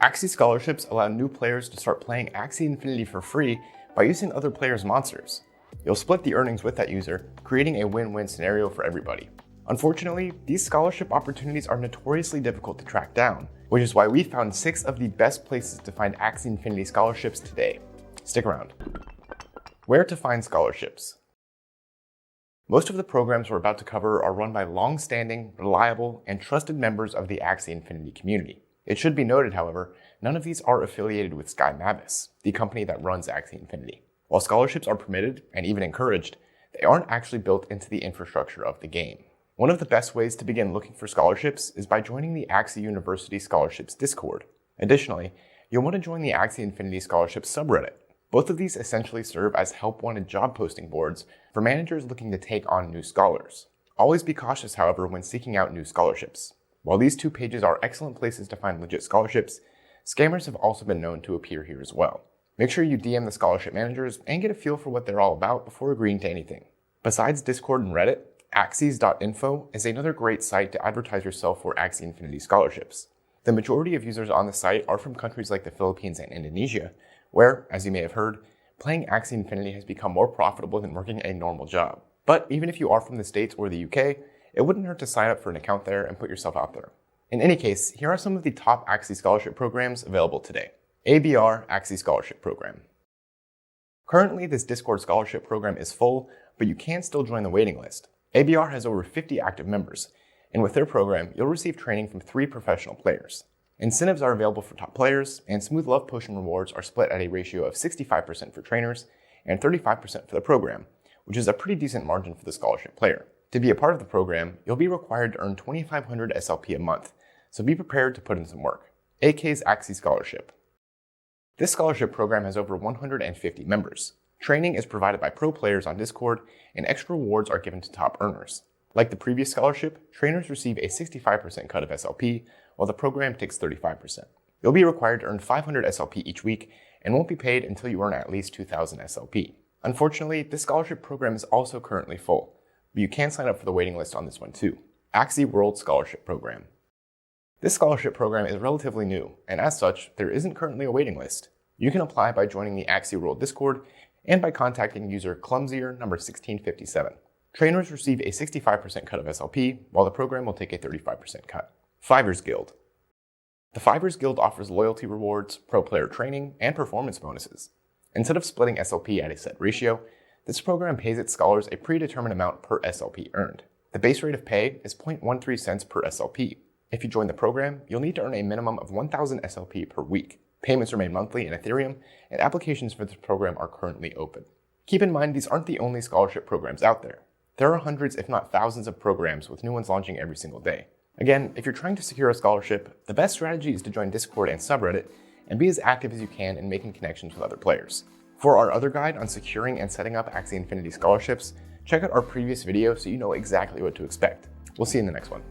Axie scholarships allow new players to start playing Axie Infinity for free by using other players' monsters. You'll split the earnings with that user, creating a win-win scenario for everybody. Unfortunately, these scholarship opportunities are notoriously difficult to track down, which is why we found 6 of the best places to find Axie Infinity scholarships today. Stick around. Where to find scholarships? Most of the programs we're about to cover are run by long-standing, reliable, and trusted members of the Axie Infinity community. It should be noted, however, none of these are affiliated with Sky Mavis, the company that runs Axie Infinity. While scholarships are permitted and even encouraged, they aren't actually built into the infrastructure of the game. One of the best ways to begin looking for scholarships is by joining the Axie University Scholarships Discord. Additionally, you'll want to join the Axie Infinity Scholarships subreddit. Both of these essentially serve as help-wanted job posting boards for managers looking to take on new scholars. Always be cautious, however, when seeking out new scholarships. While these 2 pages are excellent places to find legit scholarships, scammers have also been known to appear here as well. Make sure you DM the scholarship managers and get a feel for what they're all about before agreeing to anything. Besides Discord and Reddit, Axies.info is another great site to advertise yourself for Axie Infinity scholarships. The majority of users on the site are from countries like the Philippines and Indonesia, where, as you may have heard, playing Axie Infinity has become more profitable than working a normal job. But even if you are from the States or the UK, it wouldn't hurt to sign up for an account there and put yourself out there. In any case, here are some of the top Axie scholarship programs available today. ABR Axie Scholarship Program. Currently, this Discord scholarship program is full, but you can still join the waiting list. ABR has over 50 active members, and with their program, you'll receive training from 3 professional players. Incentives are available for top players, and Smooth Love Potion rewards are split at a ratio of 65% for trainers and 35% for the program, which is a pretty decent margin for the scholarship player. To be a part of the program, you'll be required to earn 2,500 SLP a month, so be prepared to put in some work. AK's Axie Scholarship. This scholarship program has over 150 members. Training is provided by pro players on Discord, and extra rewards are given to top earners. Like the previous scholarship, trainers receive a 65% cut of SLP, while the program takes 35%. You'll be required to earn 500 SLP each week, and won't be paid until you earn at least 2,000 SLP. Unfortunately, this scholarship program is also currently full, but you can sign up for the waiting list on this one too. AxieWorld Scholarship Program. This scholarship program is relatively new, and as such, there isn't currently a waiting list. You can apply by joining the AxieWorld Discord and by contacting user Clumsier number 1657. Trainers receive a 65% cut of SLP, while the program will take a 35% cut. Fiv3rz Guild. The Fiv3rz Guild offers loyalty rewards, pro player training, and performance bonuses. Instead of splitting SLP at a set ratio, this program pays its scholars a predetermined amount per SLP earned. The base rate of pay is 0.13 cents per SLP. If you join the program, you'll need to earn a minimum of 1,000 SLP per week. Payments are made monthly in Ethereum, and applications for this program are currently open. Keep in mind, these aren't the only scholarship programs out there. There are hundreds, if not thousands, of programs with new ones launching every single day. Again, if you're trying to secure a scholarship, the best strategy is to join Discord and subreddit and be as active as you can in making connections with other players. For our other guide on securing and setting up Axie Infinity scholarships, check out our previous video so you know exactly what to expect. We'll see you in the next one.